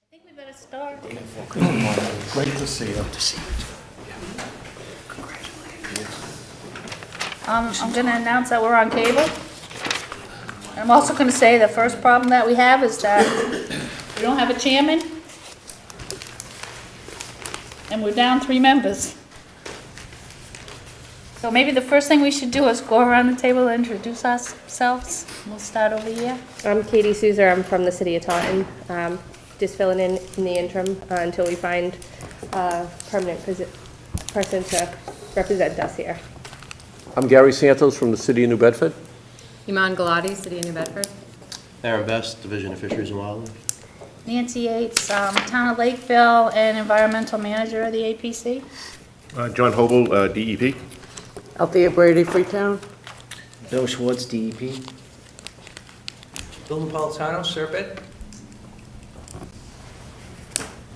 I think we better start. Great to see you. I'm going to announce that we're on cable. I'm also going to say the first problem that we have is that we don't have a chairman, and we're down 3 members. So maybe the first thing we should do is go around the table and introduce ourselves. We'll start over here. I'm Katie Souza. I'm from the city of Taunton. Just filling in the interim until we find a permanent person to represent us here. I'm Gary Santos from the City of New Bedford. Iman Galati, City of New Bedford. Aaron Best, Division of Fisheries and Wildlife. Nancy Yates, Town of Lakeville and Environmental Manager of the APC. John Hobel, DEP. Althea Brady, Freetown. Bill Schwartz, DEP. Bill Napolitano, Serpent.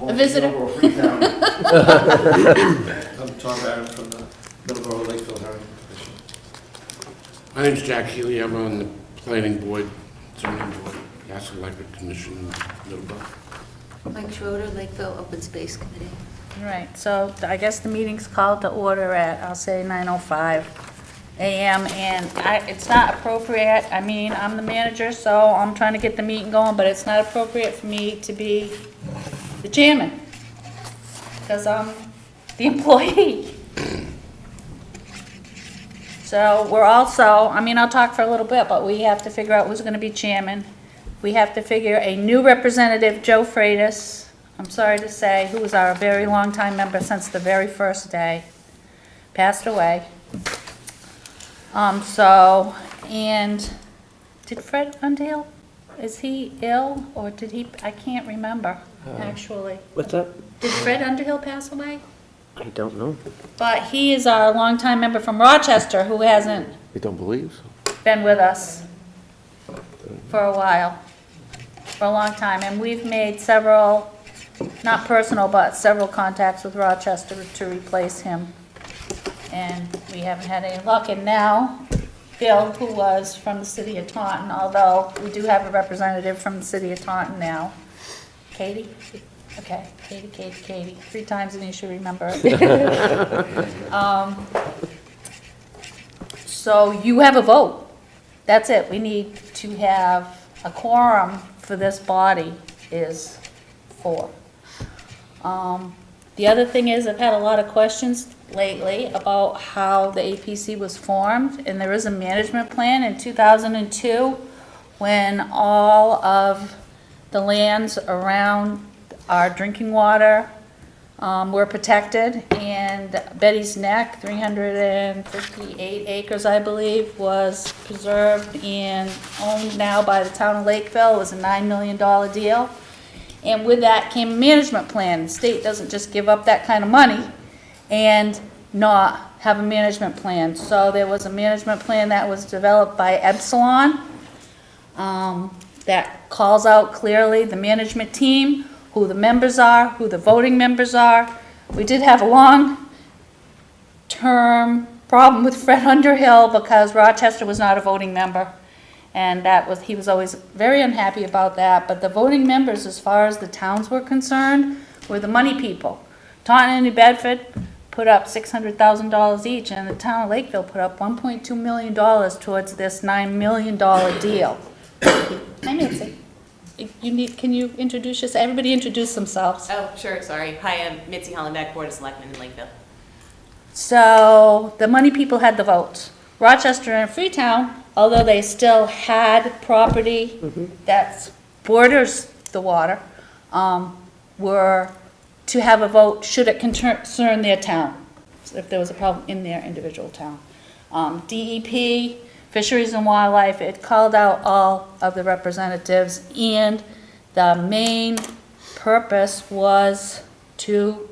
A visitor. I'm Tom Barron from the Middleborough Lakeville Herring Commission. My name's Jack Healy. I'm on the planning board, zoning board, gas and electric commission, Middleborough. Mike Schroeder, Lakeville Open Space Committee. All right, so I guess the meeting's called to order at, I'll say 9:05 a.m. And it's not appropriate, I mean, I'm the manager, so I'm trying to get the meeting going, but it's not appropriate for me to be the chairman, because I'm the employee. So we're also, I mean, I'll talk for a little bit, but we have to figure out who's going to be chairman. We have to figure a new representative, Joe Freitas, I'm sorry to say, who was our very long time member since the very first day, passed away. And did Fred Underhill, is he ill or did he, I can't remember, actually. What's that? Did Fred Underhill pass away? I don't know. But he is our longtime member from Rochester who hasn't You don't believe so? been with us for a while, for a long time. And we've made several, not personal, but several contacts with Rochester to replace him. And we haven't had any luck. And now, Bill, who was from the city of Taunton, although we do have a representative from the city of Taunton now. Katie? Okay, Katie. 3 times and you should remember it. So you have a vote. That's it. We need to have a quorum for this body is 4. The other thing is I've had a lot of questions lately about how the APC was formed, and there is a management plan in 2002 when all of the lands around our drinking water were protected, and Betty's Neck, 358 acres, I believe, was preserved and owned now by the town of Lakeville. It was a $9 million deal. And with that came a management plan. The state doesn't just give up that kind of money and not have a management plan. So there was a management plan that was developed by Epsilon that calls out clearly the management team, who the members are, who the voting members are. We did have a long-term problem with Fred Underhill because Rochester was not a voting member. And he was always very unhappy about that. But the voting members, as far as the towns were concerned, were the money people. Taunton and New Bedford put up $600,000 each, and the town of Lakeville put up $1.2 million towards this $9 million deal. Hi, Nancy. Can you introduce yourself? Everybody introduce themselves. Oh, sure, sorry. Hi, I'm Mitzi Hollenbeck, Board of Selectmen in Lakeville. So the money people had the votes. Rochester and Freetown, although they still had property that borders the water, were to have a vote should it concern their town, if there was a problem in their individual town. DEP, Fisheries and Wildlife, it called out all of the representatives, and the main purpose was to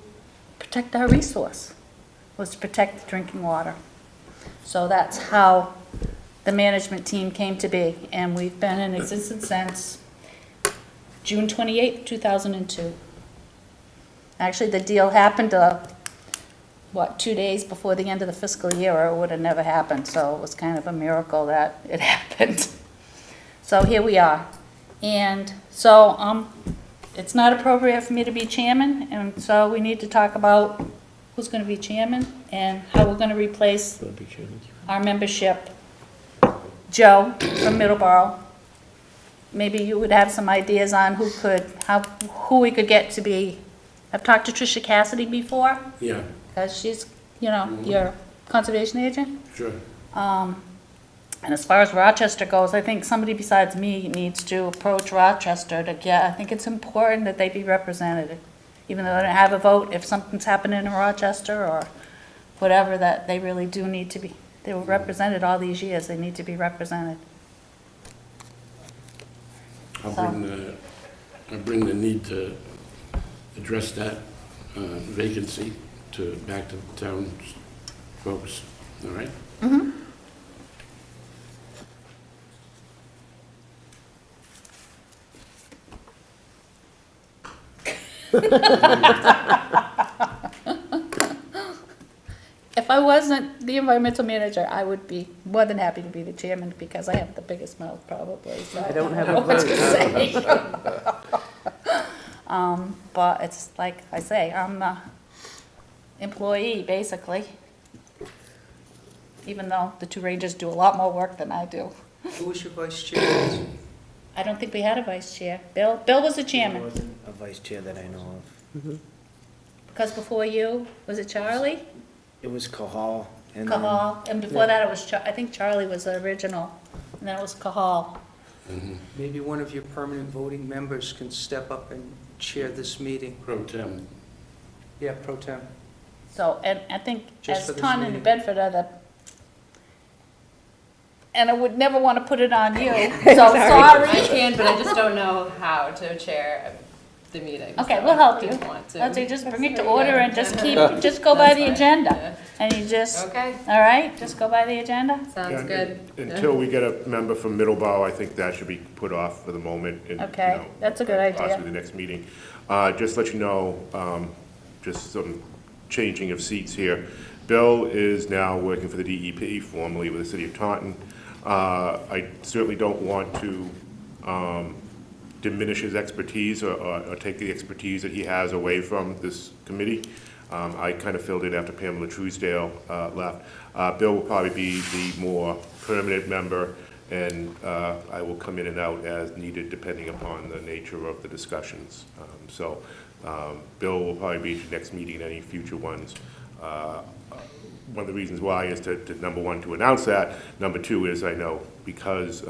protect our resource, was to protect the drinking water. So that's how the management team came to be, and we've been in existence since June 28, 2002. Actually, the deal happened 2 days before the end of the fiscal year, or it would have never happened, so it was kind of a miracle that it happened. So here we are. And so it's not appropriate for me to be chairman, and so we need to talk about who's gonna be chairman and how we're gonna replace our membership. Joe from Middleborough. Maybe you would have some ideas on who we could get to be. I've talked to Tricia Cassidy before, Yeah, because she's, your conservation agent. sure. And as far as Rochester goes, I think somebody besides me needs to approach Rochester to get, I think it's important that they be represented. Even though they don't have a vote, if something's happening in Rochester or whatever, that they really do need to be, they were represented all these years, they need to be represented. I'll bring the need to address that vacancy back to the town folks, all right? If I wasn't the environmental manager, I would be more than happy to be the chairman because I have the biggest mouth probably, so. I don't have know a what to vote. say. But it's like I say, I'm the employee basically. Even though the two rangers do a lot more work than I do. Who was your vice chair? I don't think we had a vice chair. Bill was the There chairman. wasn't a vice chair that I know of. Because before you, was it Charlie? It was Cahal. And then- Cahal, and before that it was, I think Charlie was the original, and then it was Cahal. Maybe one of your permanent voting members can step up and chair this meeting. Pro tem. Yeah, pro tem. So, and I think Just as for this Taunton and meeting. Bedford are the, and I would never want to put it on you, so sorry. I can, but I just don't know how to chair the meeting. Okay, so we'll help you. I just want to. Let's say just bring it to There you order go. and just just go by That's the fine. agenda. Yeah. And you just, Okay, all right, just go by the agenda? sounds Yeah, good. Until we get a member from Middleborough, I think that should be put off for the moment. And, Okay, you know, that's a good idea. Possibly the next meeting. Just to let you know, just some changing of seats here. Bill is now working for the DEP, formerly with the city of Taunton. I certainly don't want to diminish his expertise or take the expertise that he has away from this committee. I kind of filled in after Pamela Truesdale left. Bill will probably be the more permanent member, and I will come in and out as needed depending upon the nature of the discussions. So Bill will probably be at the next meeting and any future ones. One of the reasons why is to number one, to announce that. Number two is I know because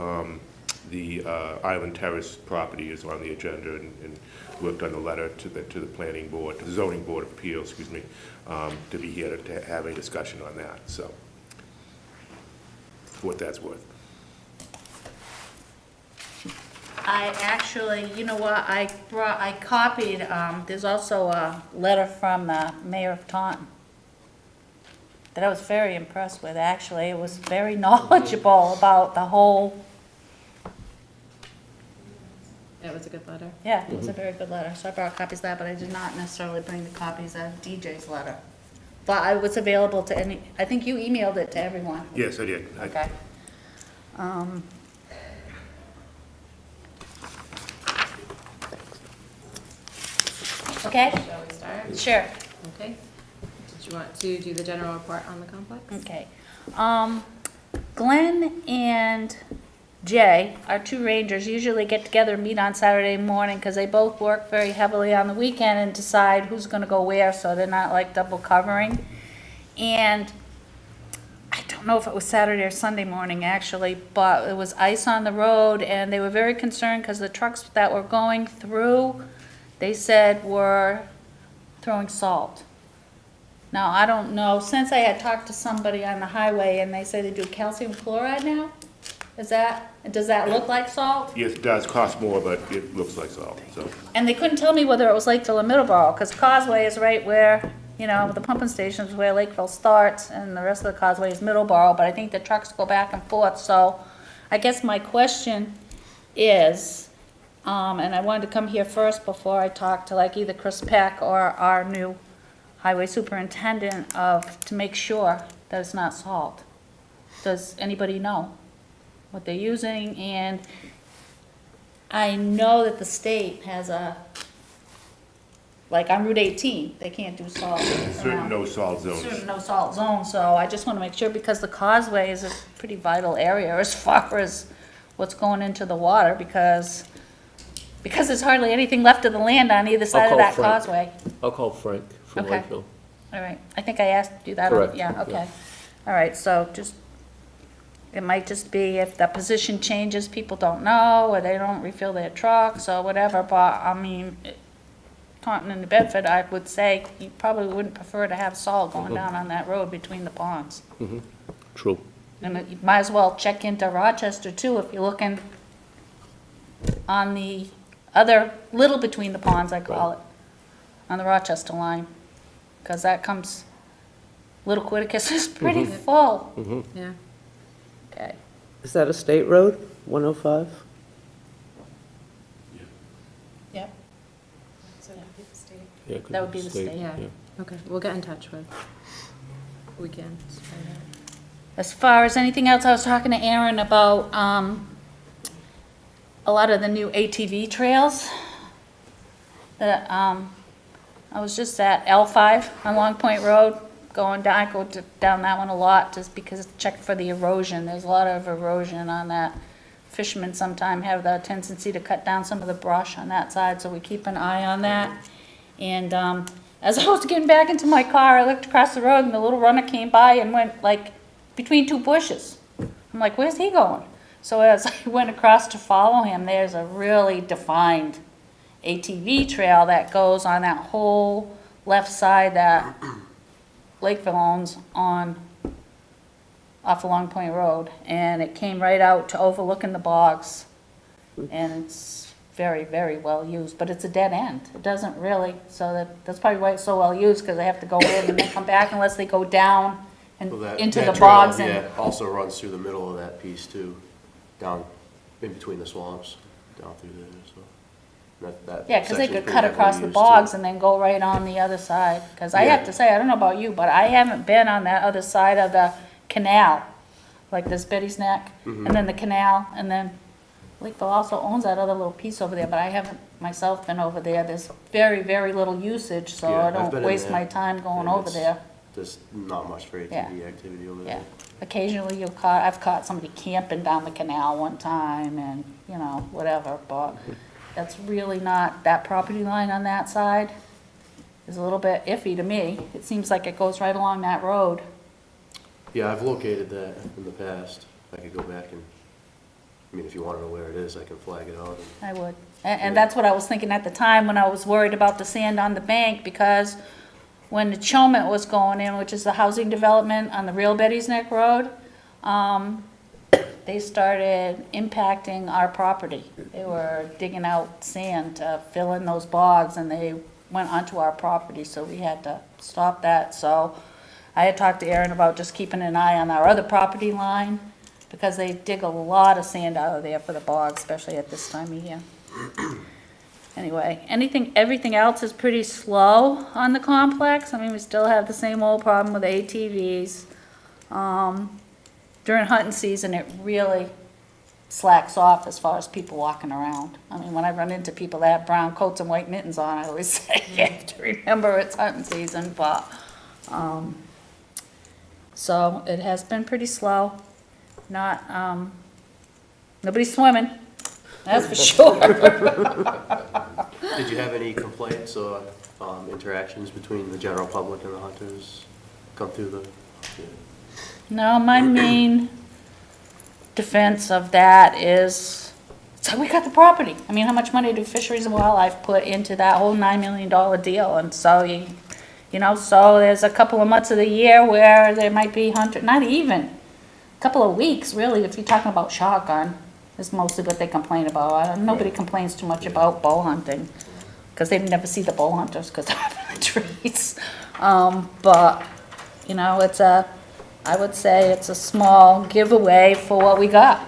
the Island Terrace property is on the agenda and worked on the letter to the planning board, to the zoning board of appeals, excuse me, to be here to have a discussion on that, so, for what that's worth. I actually, you know what, I copied, there's also a letter from the mayor of Taunton that I was very impressed with, actually. It was very knowledgeable about the whole, It was a good letter. yeah, it was a very good letter. So I brought copies of that, but I did not necessarily bring the copies of DJ's letter. But I was available to any, I think you emailed it to everyone. Yes, I did. Okay. Okay, Shall we start? sure. Okay. Did you want to do the general report on the complex? Okay. Glenn and Jay, our two rangers, usually get together and meet on Saturday morning because they both work very heavily on the weekend and decide who's gonna go where, so they're not like double covering. And I don't know if it was Saturday or Sunday morning actually, but it was ice on the road and they were very concerned because the trucks that were going through, they said were throwing salt. Now, I don't know, since I had talked to somebody on the highway and they say they do calcium chloride now? Does that look like salt? Yes, it does cost more, but it looks like salt, so. And they couldn't tell me whether it was Lakeville or Middleborough, because Causeway is right where, the pumping station is where Lakeville starts, and the rest of the Causeway is Middleborough, but I think the trucks go back and forth, so I guess my question is, and I wanted to come here first before I talk to like either Chris Peck or our new highway superintendent to make sure that it's not salt. Does anybody know what they're using? And I know that the state has a like on Route 18, they can't do salt. Certain around no-salt zones. certain no salt zone, so I just wanna make sure, because the causeway is a pretty vital area as far as what's going into the water, because there's hardly anything left of the land on either side of call that Frank. causeway. I'll call Frank from Okay. Lakeville. All right, I think I asked you that. Correct, Yeah, yeah. okay. All right, so just, it might just be if the position changes, people don't know, or they don't refill their trucks or whatever, but I mean, Taunton and New Bedford, I would say you probably wouldn't prefer to have salt going down on that road between the ponds. True. And you might as well check into Rochester too, if you're looking on the other, little between the ponds, I call it, on the Rochester line, because that comes, Little Quiticus is pretty full. Yeah. Okay, Is that a state road, 105? yep, Yeah, 'cause That would be the state, state. Yeah. Okay, we'll get in touch with weekends. as far as anything else, I was talking to Aaron about, a lot of the new ATV trails. That, I was just at L5 on Long Point Road, going down, I go down that one a lot, just because, check for the erosion, there's a lot of erosion on that. Fishermen sometime have the tendency to cut down some of the brush on that side, so we keep an eye on that. And, as I was getting back into my car, I looked across the road and the little runner came by and went like between two bushes. I'm like, where's he going? So as I went across to follow him, there's a really defined ATV trail that goes on that whole left side that Lakeville owns on, off of Long Point Road. And it came right out to overlooking the bogs. And it's very, very well used, but it's a dead end. It doesn't really, so that's probably why it's so well used, because they have to go in and then come back unless they go down and Well, that- into that the trail, bogs and. yeah, also runs through the middle of that piece too, down in between the swamps, down through there, so. that Yeah, because they section's could pretty cut heavily across the used, bogs too. and then go right on the other side. Because I Yeah. have to say, I don't know about you, but I haven't been on that other side of the canal. Like there's Betty's Neck, Mm-hmm. and then the canal, and then Lakeville also owns that other little piece over there, but I haven't myself been over there. There's very, very little usage, so Yeah, I I've don't been in waste there, my time going and over it's- there. There's not much for ATV Yeah. activity over Yeah, there. occasionally I've caught somebody camping down the canal one time and, you know, whatever, but that's really not, that property line on that side is a little bit iffy to me. It seems like it goes right along that road. Yeah, I've located that in the past. I could go back and, I mean, if you want to know where it is, I can flag it out. I would. And that's what I was thinking at the time when I was worried about the sand on the bank, because when the Chomet was going in, which is the housing development on the real Betty's Neck Road, they started impacting our property. They were digging out sand to fill in those bogs, and they went onto our property, so we had to stop that. So I had talked to Aaron about just keeping an eye on our other property line, because they dig a lot of sand out of there for the bogs, especially at this time of year. Anyway, everything else is pretty slow on the complex. I mean, we still have the same old problem with ATVs. During hunting season, it really slacks off as far as people walking around. I mean, when I run into people that have brown coats and white mittens on, I always say, you have to remember it's hunting season, but, so it has been pretty slow. Not, nobody's swimming, that's for sure. Did you have any complaints or interactions between the general public and the hunters come through the? No, my main defense of that is, so we got the property. I mean, how much money do Fisheries and Wildlife put into that whole $9 million deal? And so you know, so there's a couple of months of the year where there might be not even, a couple of weeks, really, if you're talking about shotgun, is mostly what they complain about. Nobody complains too much about bow hunting, because they never see the bow hunters, because they're up in the trees. But, you know, I would say it's a small giveaway for what we got.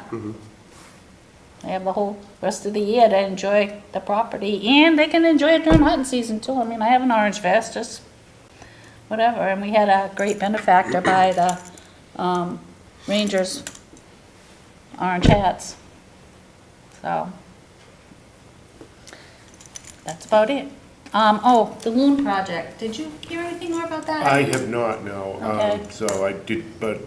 They have the whole rest of the year to enjoy the property, and they can enjoy it during hunting season too. I mean, I have an orange vest, just whatever, and we had a great benefactor by the Rangers orange hats. So that's about it. Oh, the loon project. Did you hear anything more about that? I have not, no. Okay. So I did, but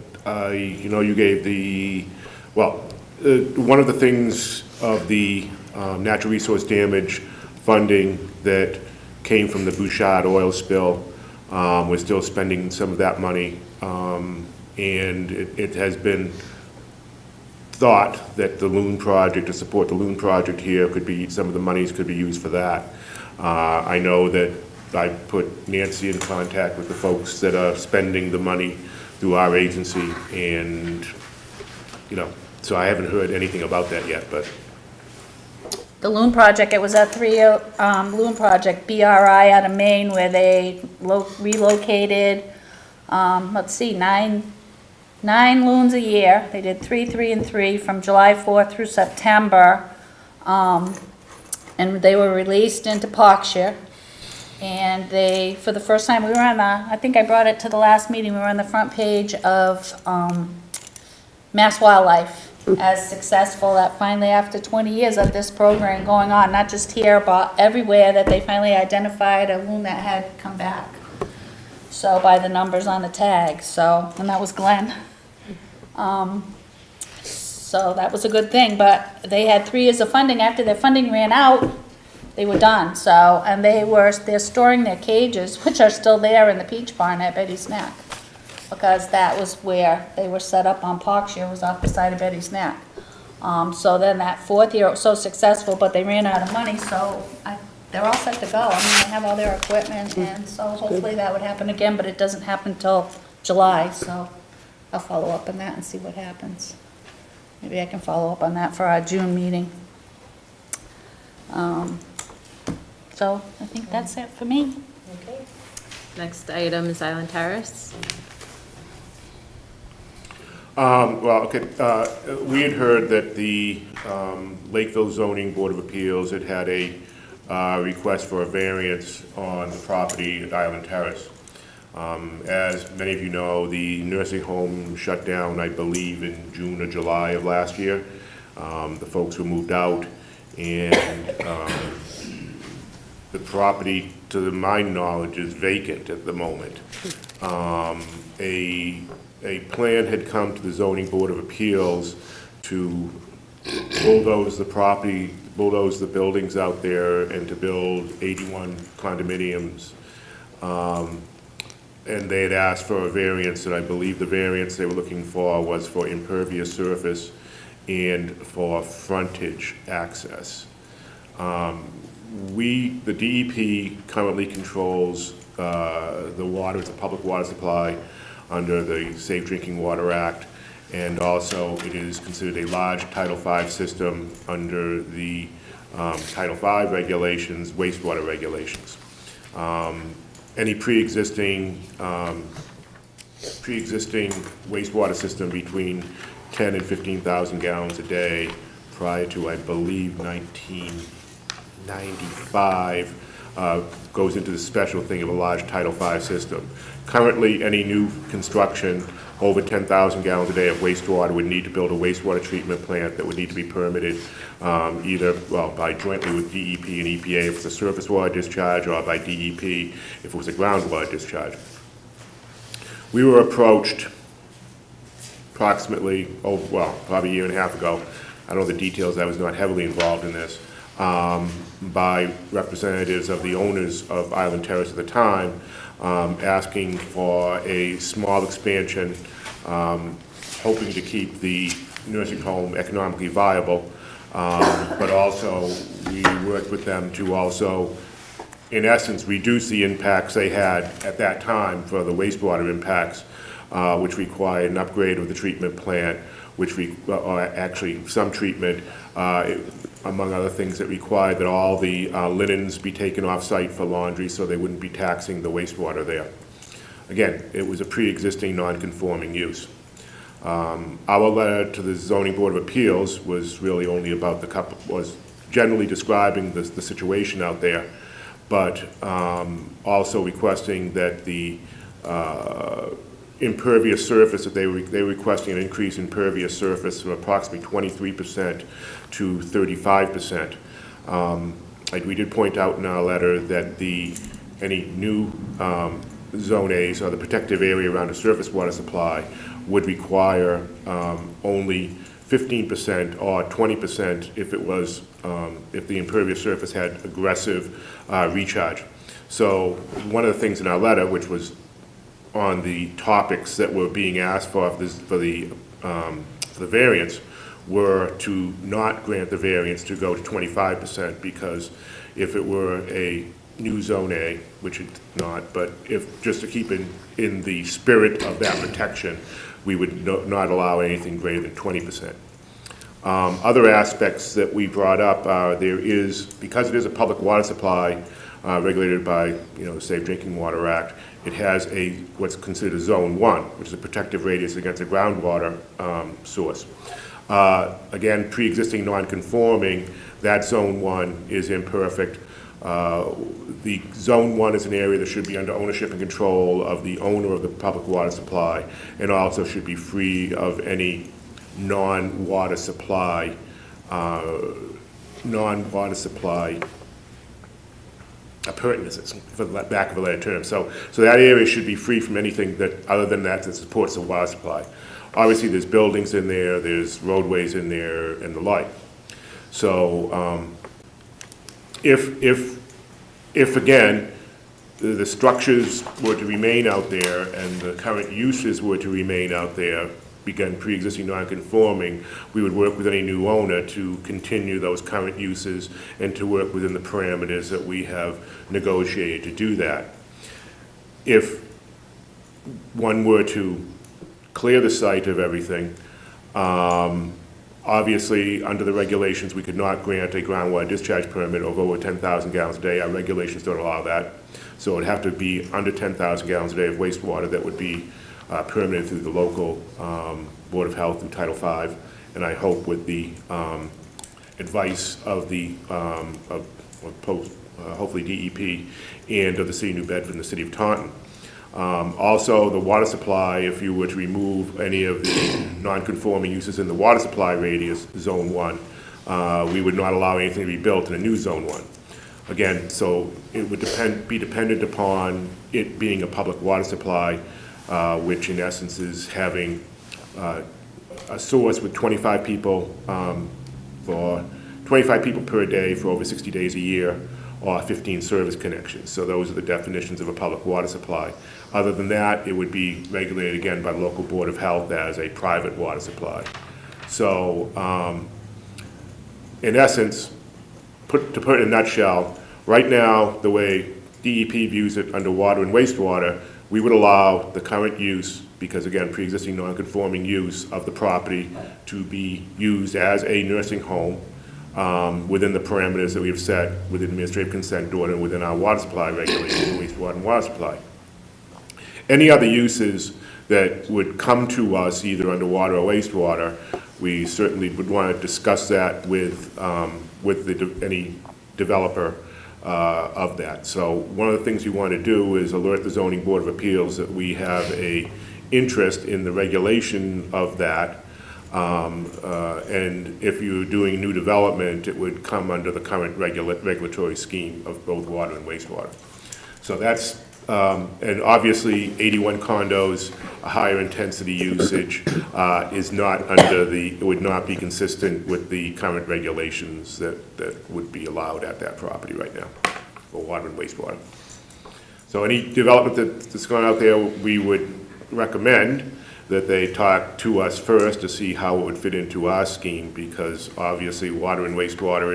you gave one of the things of the natural resource damage funding that came from the Bouchard oil spill, we're still spending some of that money. And it has been thought that the loon project, to support the loon project here, some of the monies could be used for that. I know that I put Nancy in contact with the folks that are spending the money through our agency, and, so I haven't heard anything about that yet, but. The loon project, it was a loon project, BRI out of Maine, where they relocated, nine loons a year. They did 3, 3, and 3 from July 4th through September. And they were released into Berkshire. And they, for the first time, we were on I think I brought it to the last meeting, we were on the front page of Mass Wildlife as successful, that finally after 20 years of this program going on, not just here, but everywhere, that they finally identified a loon that had come back. So by the numbers on the tag, and that was Glenn. So that was a good thing, but they had 3 years of funding. After their funding ran out, they were done, and they're storing their cages, which are still there in the Peach Barn at Betty's Neck, because that was where they were set up on Berkshire, was off the side of Betty's Neck. So then that 4th year, it was so successful, but they ran out of money, so they're all set to go. I mean, they have all their equipment, and so hopefully that would happen again, but it doesn't happen till July, so I'll follow up on that and see what happens. Maybe I can follow up on that for our June meeting. So I think that's it for me. Okay. Next item is Island Terrace. We had heard that the Lakeville Zoning Board of Appeals had a request for a variance on the property at Island Terrace. As many of you know, the nursing home shut down, I believe, in June or July of last year. The folks were moved out, and the property, to my knowledge, is vacant at the moment. A plan had come to the Zoning Board of Appeals to bulldoze the property, bulldoze the buildings out there, and to build 81 condominiums. And they had asked for a variance, and I believe the variance they were looking for was for impervious surface and for frontage access. The DEP currently controls the water, it's a public water supply under the Safe Drinking Water Act, and also it is considered a large Title V system under the Title V regulations, wastewater regulations. Any pre-existing wastewater system between 10 and 15,000 gallons a day prior to, I believe, 1995 goes into the special thing of a large Title V system. Currently, any new construction over 10,000 gallons a day of wastewater would need to build a wastewater treatment plant that would need to be permitted by jointly with DEP and EPA if it's a surface water discharge, or by DEP if it was a groundwater discharge. We were approached approximately, probably a year and a half ago. I don't know the details, I was not heavily involved in this, by representatives of the owners of Island Terrace at the time, asking for a small expansion, hoping to keep the nursing home economically viable, but also we worked with them to also, in essence, reduce the impacts they had at that time for the wastewater impacts, which required an upgrade of the treatment plant, actually some treatment, among other things, that required that all the linens be taken off-site for laundry so they wouldn't be taxing the wastewater there. Again, it was a pre-existing non-conforming use. Our letter to the Zoning Board of Appeals was really only about was generally describing the situation out there, but also requesting that the impervious surface, that they were requesting an increase in impervious surface from approximately 23% to 35%. we did point out in our letter that any new Zone As or the protective area around a surface water supply would require only 15% or 20% if it was, if the impervious surface had aggressive recharge. So one of the things in our letter, which was on the topics that were being asked for the variance, were to not grant the variance to go to 25%, because if it were a new Zone A, which it's not, but if, just to keep in the spirit of that protection, we would not allow anything greater than 20%. Other aspects that we brought up are because it is a public water supply regulated by, the Safe Drinking Water Act, it has what's considered Zone 1, which is a protective radius against a groundwater source. Again, pre-existing non-conforming, that Zone 1 is imperfect. The Zone 1 is an area that should be under ownership and control of the owner of the public water supply, and also should be free of any non-water supply appurtenances, for the lack of a better term. So that area should be free from anything other than that supports the water supply. Obviously, there's buildings in there, there's roadways in there, and the like. So if again, the structures were to remain out there and the current uses were to remain out there, begun pre-existing non-conforming, we would work with any new owner to continue those current uses and to work within the parameters that we have negotiated to do that. If one were to clear the site of everything, obviously, under the regulations, we could not grant a groundwater discharge permit of over 10,000 gallons a day. Our regulations don't allow that. So it would have to be under 10,000 gallons a day of wastewater that would be permitted through the local Board of Health through Title V. And I hope with the advice of hopefully DEP and of the City of New Bedford and the City of Taunton. Also, the water supply, if you were to remove any of the non-conforming uses in the water supply radius, Zone 1, we would not allow anything to be built in a new Zone 1. Again, so it would be dependent upon it being a public water supply, which in essence is having a source with 25 people per day for over 60 days a year, or 15 service connections. So those are the definitions of a public water supply. Other than that, it would be regulated again by the local Board of Health as a private water supply. So in essence, to put it in a nutshell, right now, the way DEP views it under water and wastewater, we would allow the current use, because again, pre-existing non-conforming use of the property, to be used as a nursing home within the parameters that we have set with the administrative consent order and within our water supply regulations, wastewater and water supply. Any other uses that would come to us either under water or wastewater, we certainly would want to discuss that with any developer of that. So one of the things we want to do is alert the Zoning Board of Appeals that we have a interest in the regulation of that. And if you're doing new development, it would come under the current regulatory scheme of both water and wastewater. So that's, and obviously 81 condos, a higher intensity usage is not under it would not be consistent with the current regulations that would be allowed at that property right now for water and wastewater. So any development that's gone out there, we would recommend that they talk to us first to see how it would fit into our scheme, because obviously water and wastewater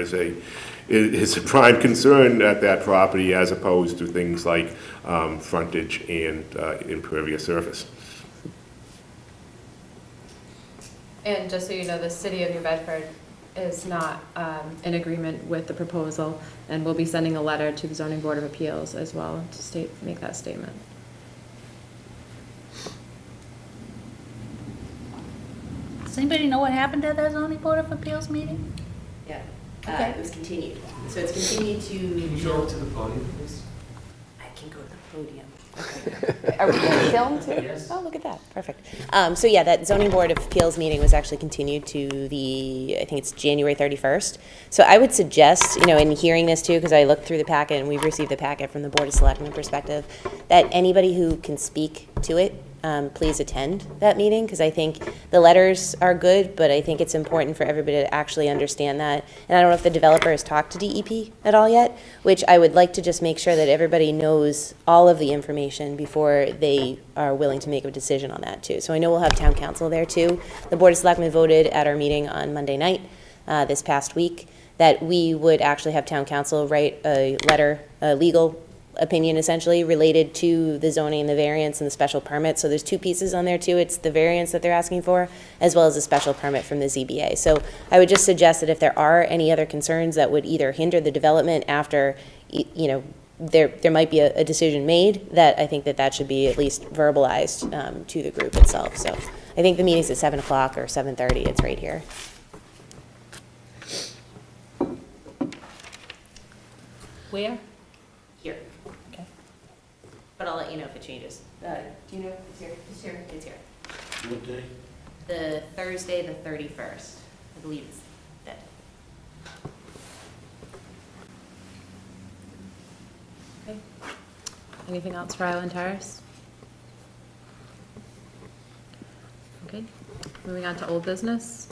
is a prime concern at that property, as opposed to things like frontage and impervious surface. And just so you know, the City of New Bedford is not in agreement with the proposal, and we'll be sending a letter to the Zoning Board of Appeals as well to make that statement. Does anybody know what happened at that zoning board of appeals meeting? Yeah, Okay. it was continued. So it's continued to. Can you go up to the podium, please? I can go to the podium. Are we going to film too? Yes. Oh, look at that, perfect. So yeah, that zoning board of appeals meeting was actually continued to I think it's January 31st. So I would suggest, in hearing this too, because I looked through the packet and we've received the packet from the Board of Selectmen perspective, that anybody who can speak to it, please attend that meeting, because I think the letters are good, but I think it's important for everybody to actually understand that. And I don't know if the developer has talked to DEP at all yet, which I would like to just make sure that everybody knows all of the information before they are willing to make a decision on that too. So I know we'll have town council there too. The Board of Selectmen voted at our meeting on Monday night, this past week, that we would actually have town council write a letter, a legal opinion essentially related to the zoning, the variance, and the special permit. So there's two pieces on there too. It's the variance that they're asking for, as well as a special permit from the ZBA. So I would just suggest that if there are any other concerns that would either hinder the development after, there might be a decision made, that I think that should be at least verbalized to the group itself. So I think the meeting's at 7 o'clock or 7:30. It's right here. Where? Here. Okay. But I'll let you know if it changes. Do you know if it's here? It's here. It's here. What day? The Thursday, the 31st. I believe it's that. Okay. Anything else for Island Terrace? Okay, moving on to old business.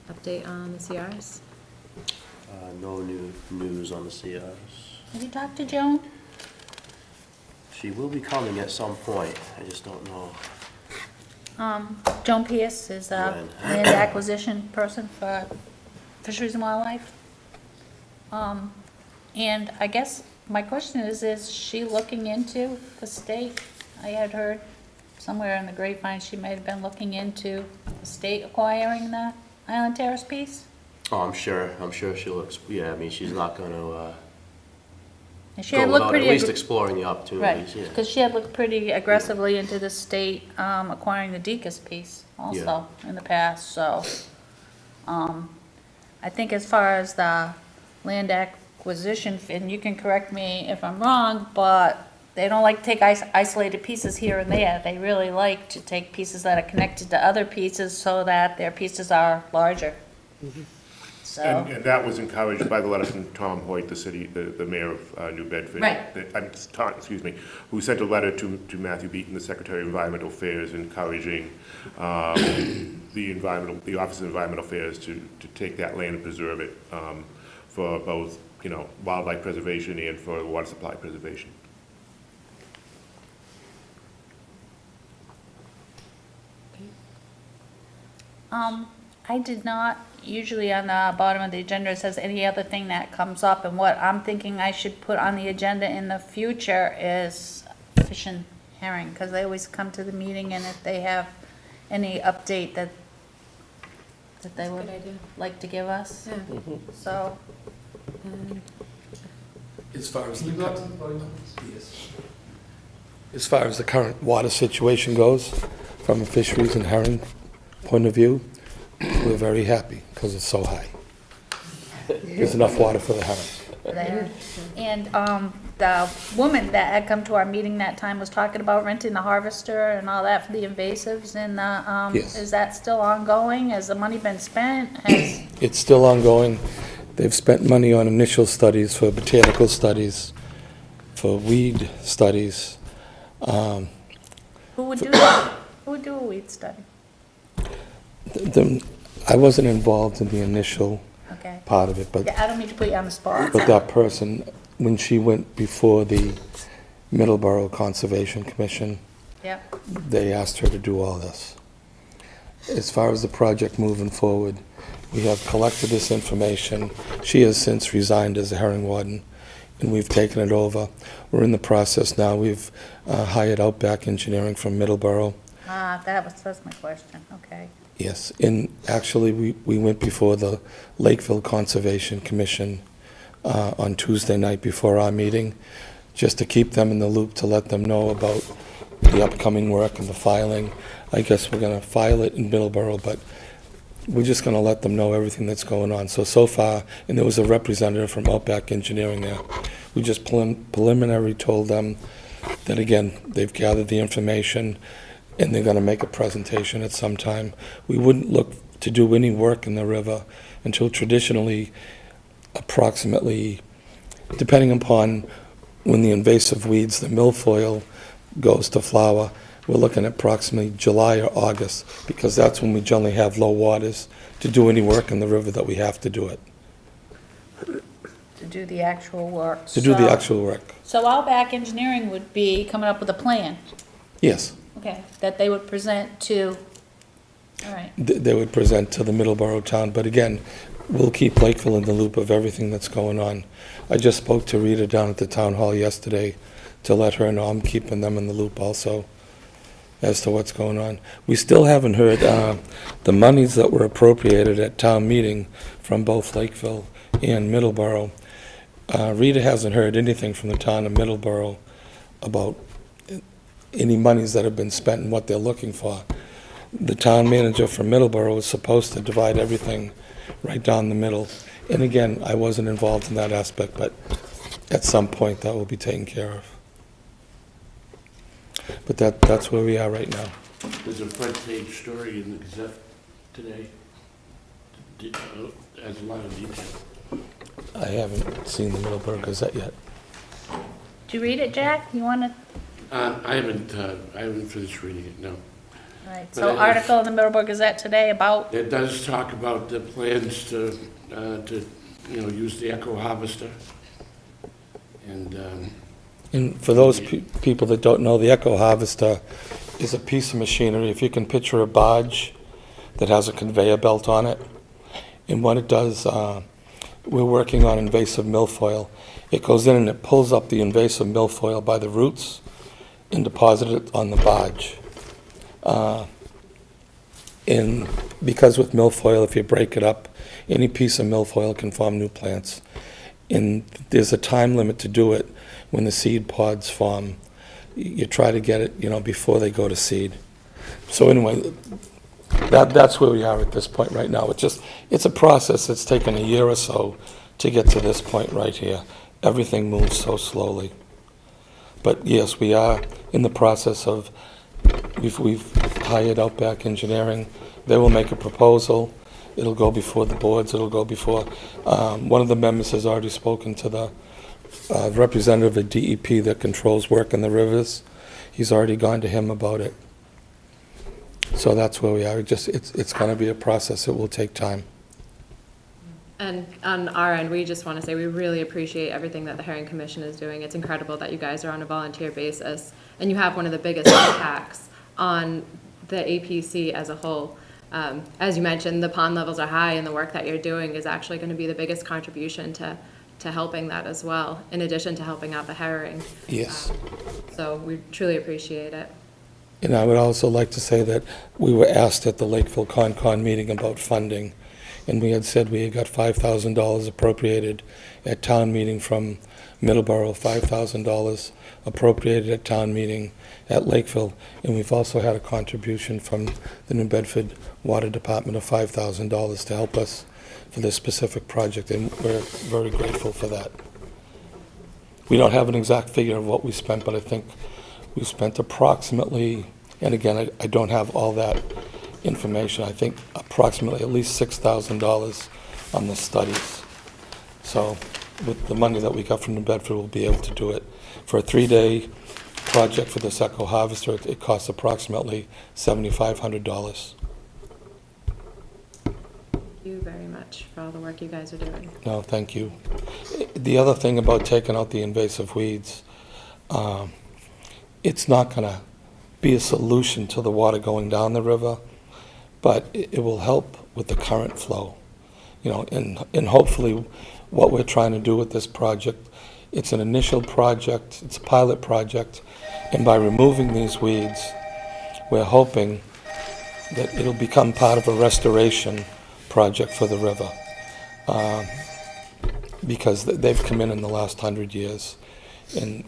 Update on the CRs. No new news on the CRs. Have you talked to Joan? She will be coming at some point, I just don't know. Joan Pierce is a When? land acquisition person for Fisheries and Wildlife. And I guess my question is she looking into the state? I had heard somewhere in the grapevine she might have been looking into the state acquiring the Island Terrace piece. Oh, I'm sure she looks, yeah, I mean, she's not gonna, And she go had looked without pretty at least aggr- exploring the Right, opportunities, yeah. because she had looked pretty aggressively into the state acquiring the Deacon's piece also in the past, so. I think as far as the land acquisition, and you can correct me if I'm wrong, but they don't like to take isolated pieces here and there. They really like to take pieces that are connected to other pieces so that their pieces are larger. So, And that was encouraged by the letter from Tom Hoyt, the mayor of New Bedford. Right. Tom, excuse me, who sent a letter to Matthew Beaton, the Secretary of Environmental Affairs, encouraging the Office of Environmental Affairs to take that land and preserve it for both, wildlife preservation and for water supply preservation. I did not, usually on the bottom of the agenda, it says any other thing that comes up, and what I'm thinking I should put on the agenda in the future is fish and herring, because they always come to the meeting, and if they have any update that they would Good idea. like to give us, Yeah. so. As far as as far as the current water situation goes, from a fisheries and herring point of view, we're very happy because it's so high. There's enough water for the herring. There. And the woman that had come to our meeting that time was talking about renting the harvester and all that for the invasives, and Yes. is that still ongoing? Has the money been spent? Has, It's still ongoing. They've spent money on initial studies for botanical studies, for weed studies. who would do that? Who would do a weed study? I wasn't involved in the initial Okay. part of it, but Yeah, I don't mean to put you on the spot. But that person, when she went before the Middleborough Conservation Commission, Yep. they asked her to do all this. As far as the project moving forward, we have collected this information. She has since resigned as a herring warden, and we've taken it over. We're in the process now. We've hired Outback Engineering from Middleborough. That's my question, okay. Yes, and actually, we went before the Lakeville Conservation Commission on Tuesday night before our meeting, just to keep them in the loop, to let them know about the upcoming work and the filing. I guess we're going to file it in Middleborough, but we're just going to let them know everything that's going on. So far, and there was a representative from Outback Engineering there, we just preliminary told them that again, they've gathered the information and they're gonna make a presentation at some time. We wouldn't look to do any work in the river until traditionally, approximately, depending upon when the invasive weeds, the milfoil, goes to flower, we're looking at approximately July or August, because that's when we generally have low waters to do any work in the river that we have to do it, To do the actual work. to do the So- actual work. So Outback Engineering would be coming up with a plan, Yes, okay, that they would present to, all right. they would present to the Middleborough town, but again, we'll keep Lakeville in the loop of everything that's going on. I just spoke to Rita down at the town hall yesterday to let her know I'm keeping them in the loop also as to what's going on. We still haven't heard, the monies that were appropriated at town meeting from both Lakeville and Middleborough. Rita hasn't heard anything from the town of Middleborough about any monies that have been spent and what they're looking for. The town manager from Middleborough was supposed to divide everything right down the middle. And again, I wasn't involved in that aspect, but at some point that will be taken care of. But that's where we are right now. There's a front page story in the Gazette today. Has a lot of detail. I haven't seen the Middleborough Gazette yet. Did you read it, Jack? You wanna, I haven't finished reading it, no. all right, But so I- article in the Middleborough Gazette today about, It does talk about the plans to, use the echo harvester. And for those people that don't know, the echo harvester is a piece of machinery, if you can picture a barge that has a conveyor belt on it. And what it does, we're working on invasive milfoil. It goes in and it pulls up the invasive milfoil by the roots and deposits it on the barge. And because with milfoil, if you break it up, any piece of milfoil can form new plants. And there's a time limit to do it when the seed pods form. You try to get it, before they go to seed. So anyway, that's where we are at this point right now. It's a process that's taken a year or so to get to this point right here. Everything moves so slowly. But yes, we are in the process of, we've hired Outback Engineering. They will make a proposal. It'll go before the boards. It'll go before, one of the members has already spoken to the representative of DEP that controls work in the rivers. He's already gone to him about it. So that's where we are. It's going to be a process. It will take time. And on our end, we just want to say we really appreciate everything that the Herring Commission is doing. It's incredible that you guys are on a volunteer basis, and you have one of the biggest impacts on the APC as a whole. As you mentioned, the pond levels are high, and the work that you're doing is actually going to be the biggest contribution to helping that as well, in addition to helping out the herring. Yes. So we truly appreciate it. And I would also like to say that we were asked at the Lakeville Concon meeting about funding, and we had said we had got $5,000 appropriated at town meeting from Middleborough, $5,000 appropriated at town meeting at Lakeville, and we've also had a contribution from the New Bedford Water Department of $5,000 to help us for this specific project, and we're very grateful for that. We don't have an exact figure of what we spent, but I think we spent approximately, and again, I don't have all that information, I think approximately at least $6,000 on the studies. So with the money that we got from New Bedford, we'll be able to do it. For a 3-day project for this echo harvester, it costs approximately $7,500. Thank you very much for all the work you guys are doing. No, thank you. The other thing about taking out the invasive weeds, it's not going to be a solution to the water going down the river, but it will help with the current flow. And hopefully what we're trying to do with this project, it's an initial project, it's a pilot project, and by removing these weeds, we're hoping that it'll become part of a restoration project for the river. Because they've come in the last 100 years. And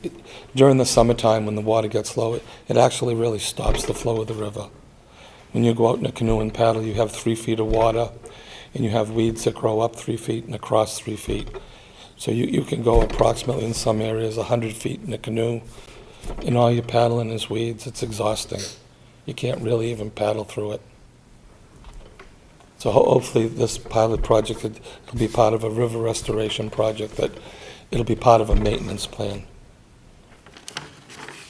during the summertime when the water gets low, it actually really stops the flow of the river. When you go out in a canoe and paddle, you have 3 feet of water, and you have weeds that grow up 3 feet and across 3 feet. So you can go approximately in some areas 100 feet in a canoe, and all you're paddling is weeds. It's exhausting. You can't really even paddle through it. So hopefully this pilot project, it'll be part of a river restoration project, that it'll be part of a maintenance plan.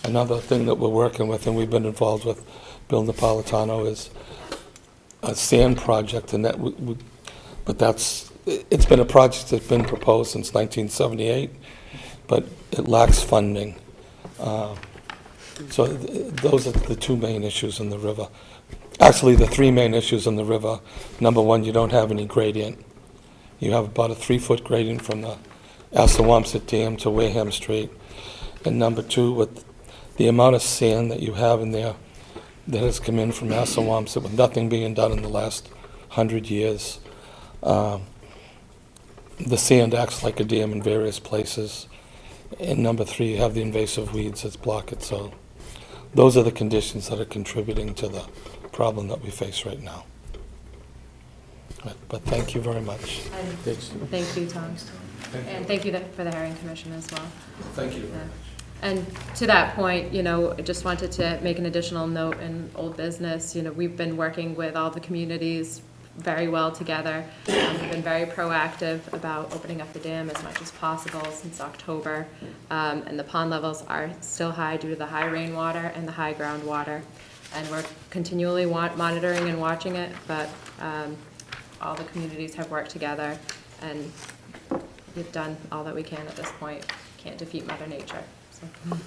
Another thing that we're working with, and we've been involved with Bill Napolitano, is a sand project, and it's been a project that's been proposed since 1978, but it lacks funding. So those are the two main issues in the river. Actually, the three main issues in the river. Number one, you don't have any gradient. You have about a 3-foot gradient from the Assawompset Dam to Wareham Street. And number two, with the amount of sand that you have in there that has come in from Assawompset, with nothing being done in the last 100 years, the sand acts like a dam in various places. And number three, you have the invasive weeds that block it. So those are the conditions that are contributing to the problem that we face right now. But thank you very much. And thank you, Tom. And thank you for the Herring Commission as well. Thank you. And to that point, you know, I just wanted to make an additional note in old business. You know, we've been working with all the communities very well together. We've been very proactive about opening up the dam as much as possible since October. And the pond levels are still high due to the high rainwater and the high groundwater. And we're continually monitoring and watching it, but all the communities have worked together, and we've done all that we can at this point. Can't defeat Mother Nature. So.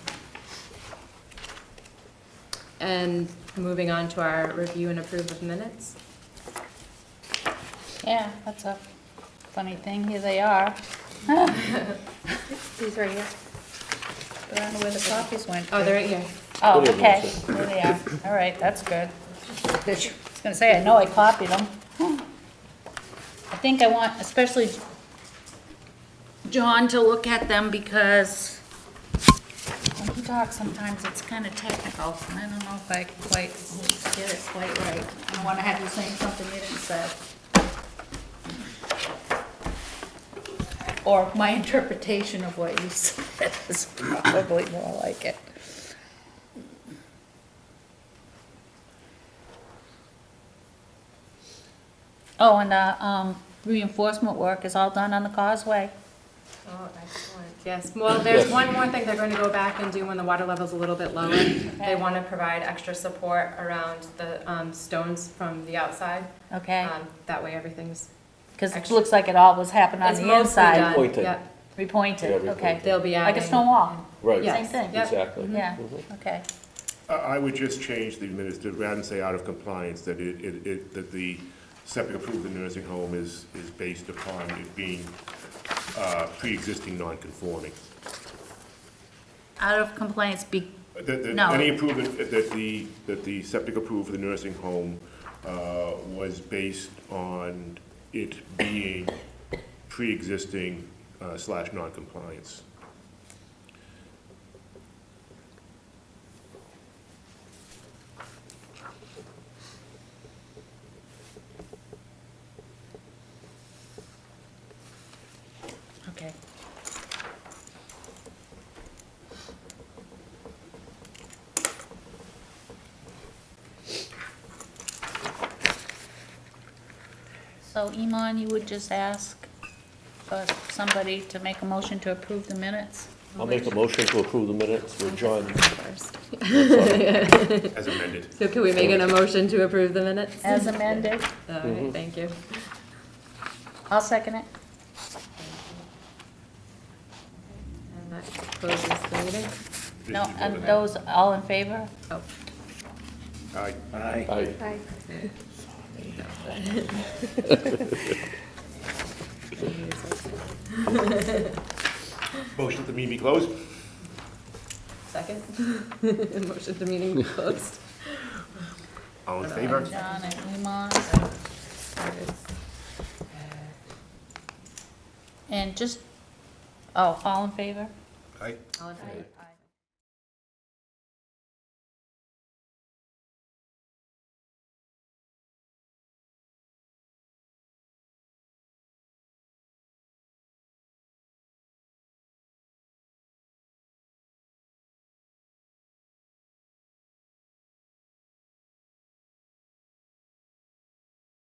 And moving on to our review and approve of minutes. Yeah, that's a funny thing. Here they are. These right here. I don't know where the copies went. Oh, they're right here. Oh, okay, there they are. All right, that's good. I was gonna say, I know I copied them. I think I want especially John to look at them, because when he talks, sometimes it's kind of technical. I don't know if I can quite get it quite right. I don't want to have you saying something you didn't say. Or my interpretation of what you said is probably more like it. Oh, and the reinforcement work is all done on the causeway. Oh, excellent. Yes, well, there's one more thing they're going to go back and do when the water level's a little bit lower. They want to provide extra support around the stones from the outside. Okay, That way everything's, because it looks like it always happened on it's the mostly inside. done. Pointed. Yep. Repointed, Yeah, okay. They'll be Like adding. a stone wall, Right. Yes. same thing. Yep. Exactly. Yeah, Mhm. okay. I would just change the minutes to, rather than say out of compliance, that that the septic approved in the nursing home is based upon it being pre-existing non-conforming. Out of compliance, No. Any improvement that the septic approved for the nursing home was based on it being pre-existing / non-compliance. okay. So Iman, you would just ask for somebody to make a motion to approve the minutes? I'll make a motion to approve the minutes with John. First. As amended. So can we make a motion to approve the minutes? As amended? All right, thank you. I'll second it. And that closes the meeting. No, and those, all in favor? Oh, Aye. Aye. Aye. Hi. Motion that the meeting be closed? second. Motion to meeting closed. All in favor? John and Iman. And just, oh, all in favor? Aye. All in favor?